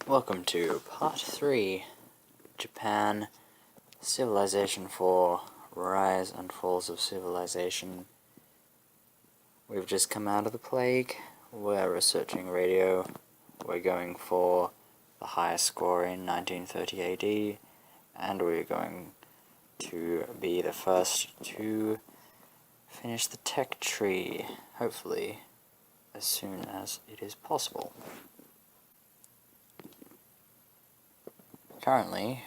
Welcome to Part 3, Japan, Civilization 4, Rise and Falls of Civilization. We've just come out of the plague, we're researching radio, we're going for the highest score in 1930 AD, and we're going to be the first to finish the tech tree, hopefully, as soon as it is possible. Currently,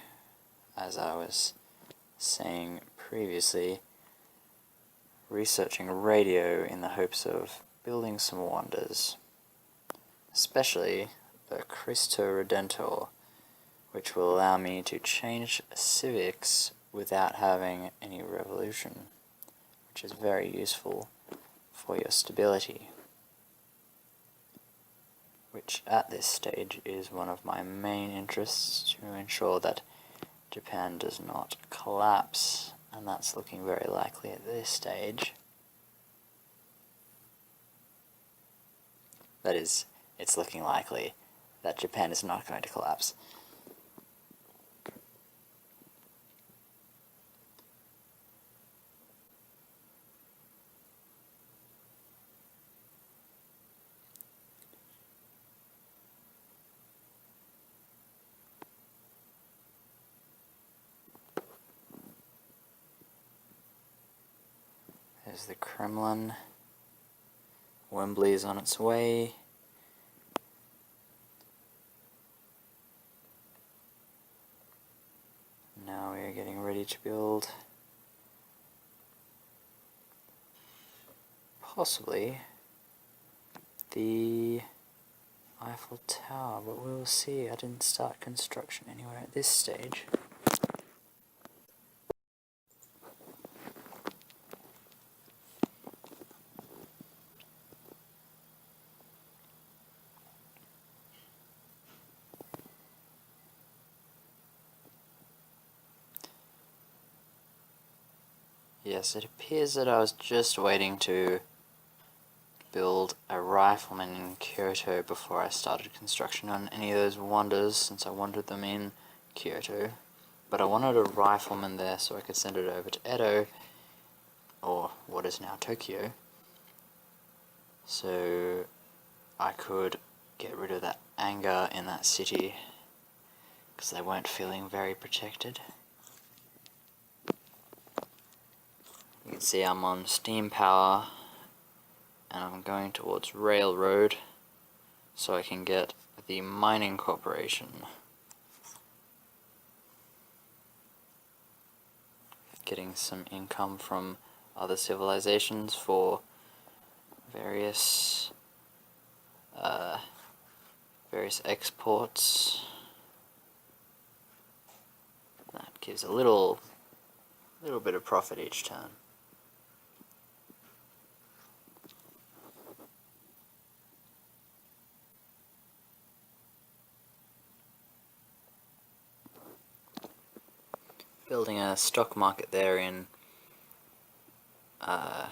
as I was saying previously, researching radio in the hopes of building some wonders, especially the Cristo Redentor, which will allow me to change civics without having any revolution, which is very useful for your stability, which at this stage is one of my main interests, to ensure that Japan does not collapse, and that's looking very likely at this stage. That is, it's looking likely that Japan is not going to collapse. There's the Kremlin. Wembley is on its way. Now we are getting ready to build possibly the Eiffel Tower, but we'll see. I didn't start construction anywhere at this stage. Yes, it appears that I was just waiting to build a rifleman in Kyoto before I started construction on any of those wonders, since I wanted them in Kyoto. But I wanted a rifleman there so I could send it over to Edo, or what is now Tokyo, so I could get rid of that anger in that city, because they weren't feeling very protected. You can see I'm on steam power, and I'm going towards railroad, so I can get the mining corporation. Getting some income from other civilizations for various exports. That gives a little bit of profit each turn. Building a stock market there in I'm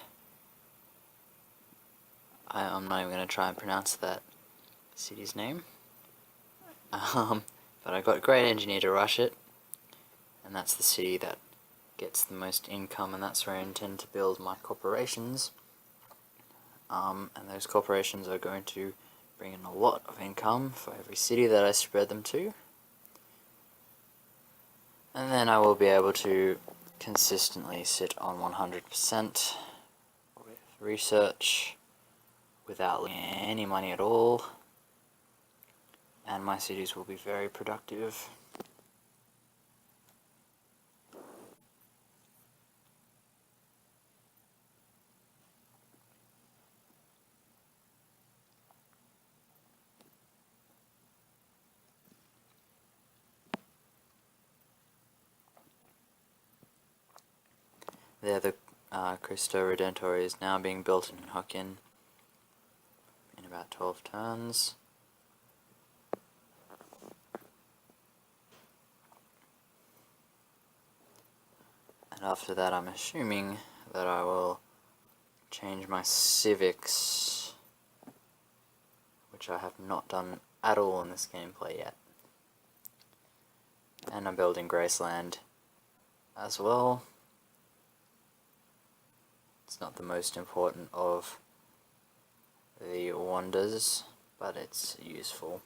not even going to try and pronounce that city's name, but I got a great engineer to rush it, and that's the city that gets the most income, and that's where I intend to build my corporations, and those corporations are going to bring in a lot of income for every city that I spread them to. And then I will be able to consistently sit on 100% with research without losing any money at all, and my cities will be very productive. There, the Cristo Redentor is now being built in Hokkien in about 12 turns. And after that, I'm assuming that I will change my civics, which I have not done at all in this gameplay yet. And I'm building Graceland as well. It's not the most important of the wonders, but it's useful.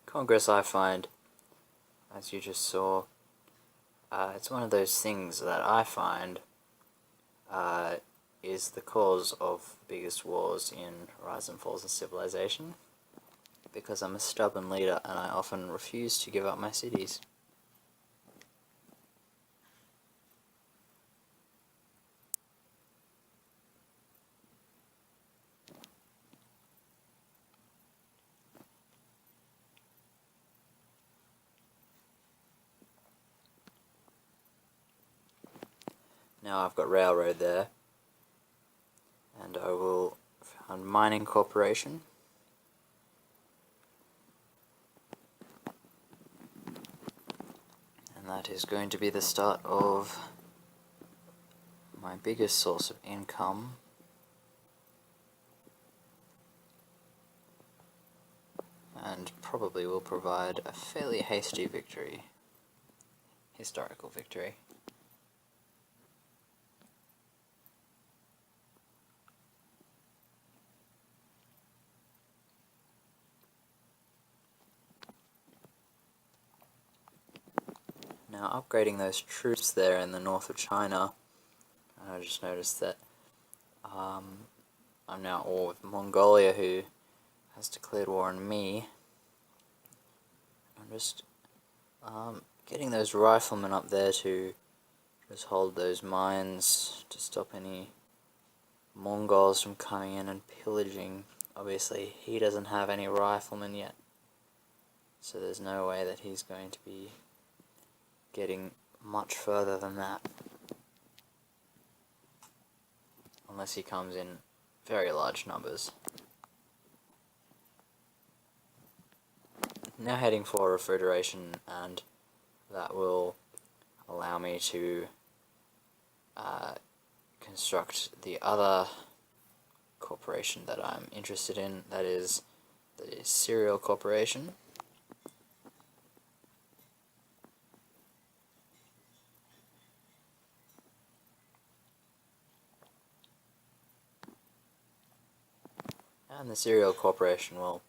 Congress, I find, as you just saw, it's one of those things that I find is the cause of the biggest wars in Rise and Falls of Civilization, because I'm a stubborn leader and I often refuse to give up my cities. Now I've got railroad there, and I will found mining corporation. And that is going to be the start of my biggest source of income. And probably will provide a fairly hasty victory. Historical victory. Now upgrading those troops there in the north of China, I just noticed that I'm now at war with Mongolia, who has declared war on me. I'm just getting those riflemen up there to just hold those mines to stop any Mongols from coming in and pillaging. Obviously he doesn't have any riflemen yet, so there's no way that he's going to be getting much further than that, unless he comes in very large numbers. Now heading for refrigeration, and that will allow me to construct the other corporation that I'm interested in, that is the Cereal Corporation. And the Cereal Corporation will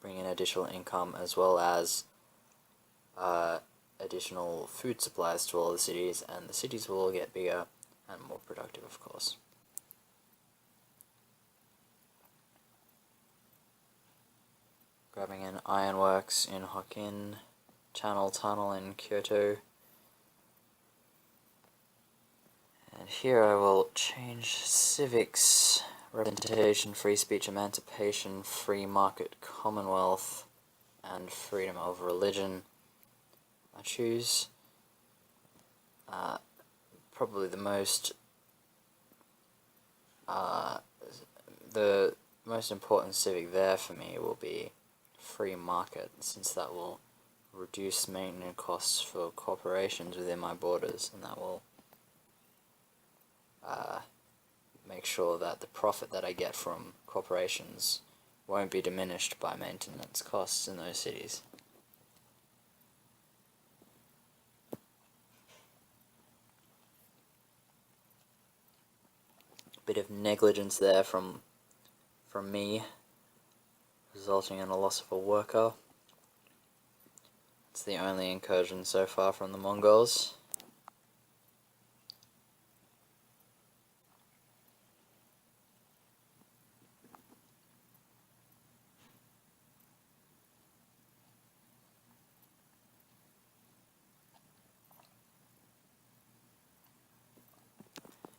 bring in additional income, as well as additional food supplies to all the cities, and the cities will all get bigger and more productive, of course. Grabbing an ironworks in Hokkien, Channel Tunnel in Kyoto. And here I will change civics, representation, free speech, emancipation, free market, commonwealth, and freedom of religion. I choose probably the most important civic there for me will be free market, since that will reduce maintenance costs for corporations within my borders, and that will make sure that the profit that I get from corporations won't be diminished by maintenance costs in those cities. Bit of negligence there from me, resulting in a loss of a worker. It's the only incursion so far from the Mongols.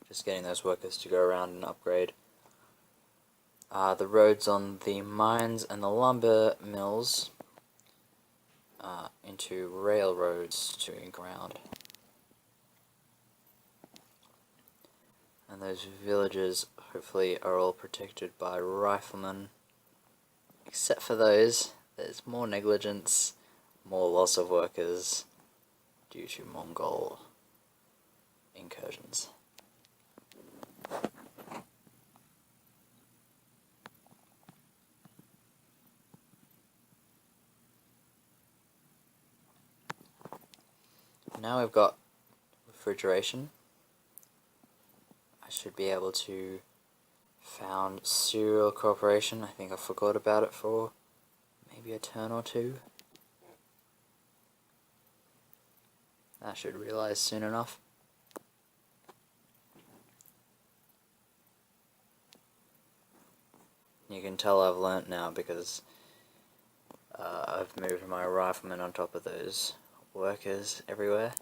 Just getting those workers to go around and upgrade the roads on the mines and the lumber mills into railroads to ground. And those villages hopefully are all protected by riflemen. Except for those, there's more negligence, more loss of workers due to Mongol incursions. Now we've got refrigeration. I should be able to found Cereal Corporation. I think I forgot about it for maybe a turn or two. I should realise soon enough. You can tell I've learnt now because I've moved my riflemen on top of those workers everywhere,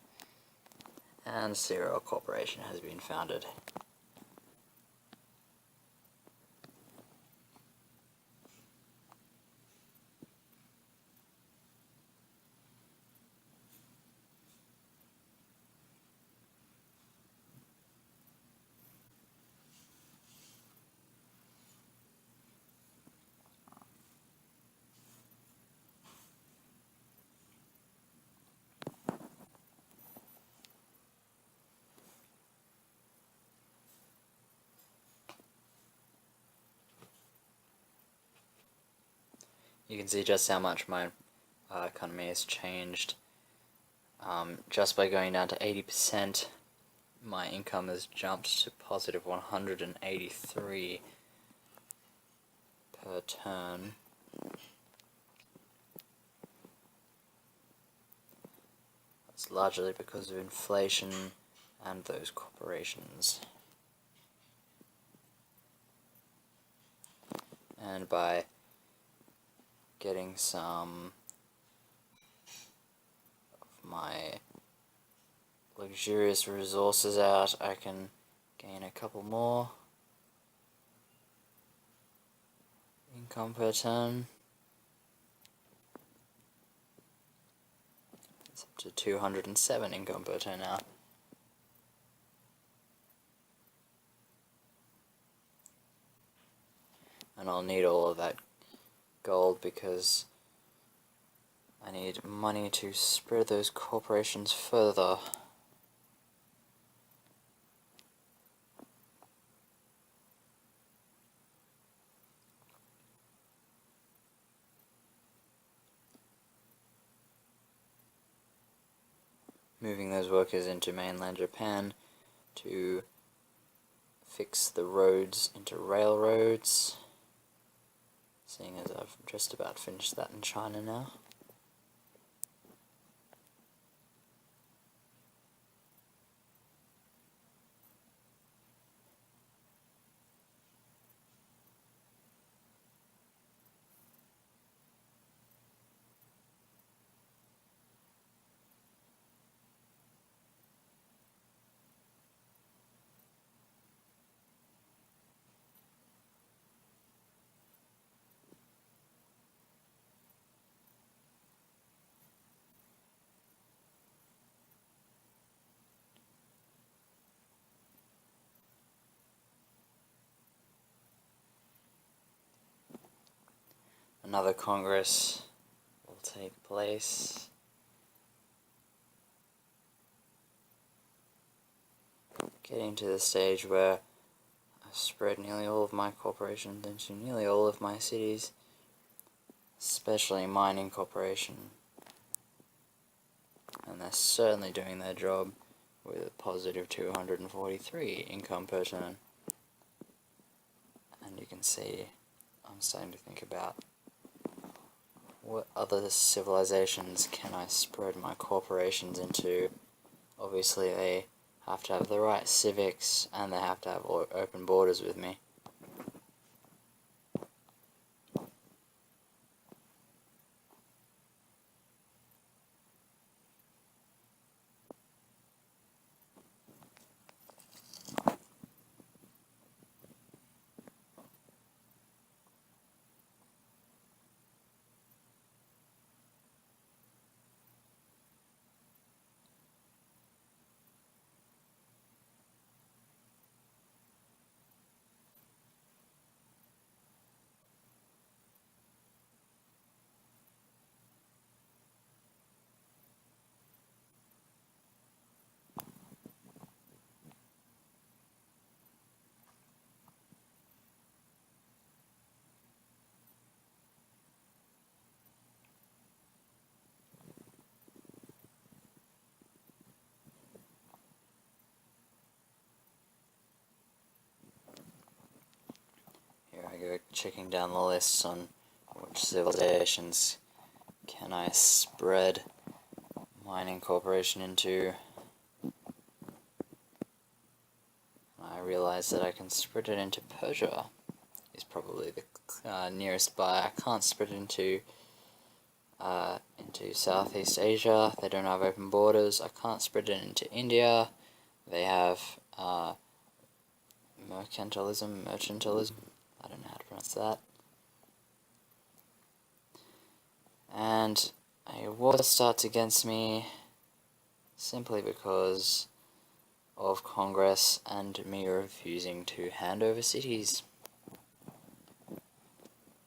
and Cereal Corporation has been founded. You can see just how much my economy has changed. Just by going down to 80%, my income has jumped to positive 183 per turn. That's largely because of inflation and those corporations. And by getting some of my luxurious resources out, I can gain a couple more income per turn. It's up to 207 income per turn now. And I'll need all of that gold because I need money to spread those corporations further. Moving those workers into mainland Japan to fix the roads into railroads, seeing as I've just about finished that in China now. Another Congress will take place. Getting to the stage where I've spread nearly all of my corporations into nearly all of my cities, especially Mining Corporation. And they're certainly doing their job with a positive 243 income per turn. And you can see I'm starting to think about what other civilizations can I spread my corporations into. Obviously they have to have the right civics and they have to have open borders with me. checking down the lists on which civilizations can I spread mining corporation into. I realize that I can spread it into Persia, is probably the nearest by. I can't spread it into Southeast Asia. They don't have open borders. I can't spread it into India. They have mercantilism. I don't know how to pronounce that. And a war starts against me simply because of Congress and me refusing to hand over cities.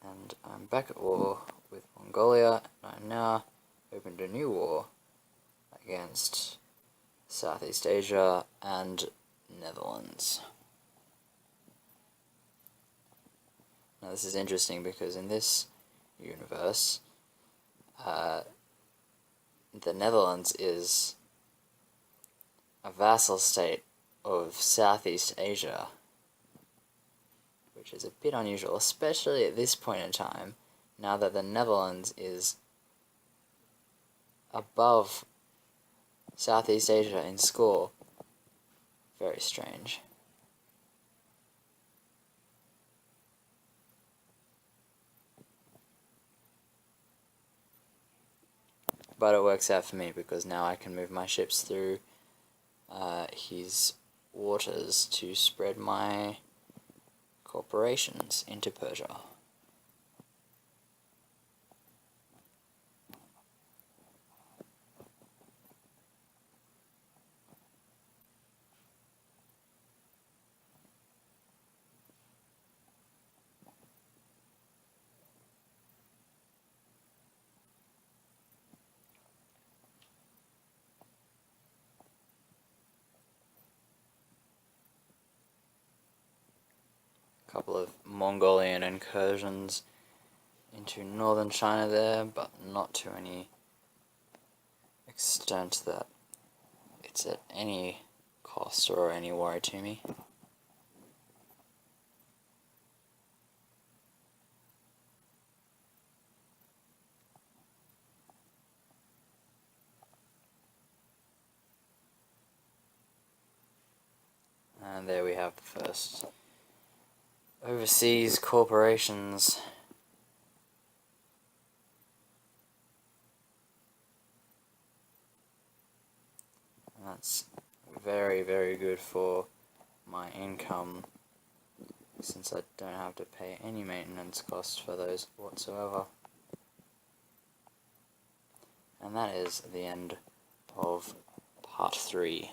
And I'm back at war with Mongolia, and I'm now opened a new war against Southeast Asia and Netherlands. Now this is interesting because in this universe, the Netherlands is a vassal state of Southeast Asia, which is a bit unusual, especially at this point in time, now that the Netherlands is above Southeast Asia in score. Very strange. But it works out for me because now I can move my ships through his waters to spread my corporations into Persia. Couple of Mongolian incursions into northern China there, but not to any extent that it's at any cost or any worry to me. And there we have the first overseas corporations. And that's very, very good for my income, since I don't have to pay any maintenance costs for those whatsoever. And that is the end of part 3.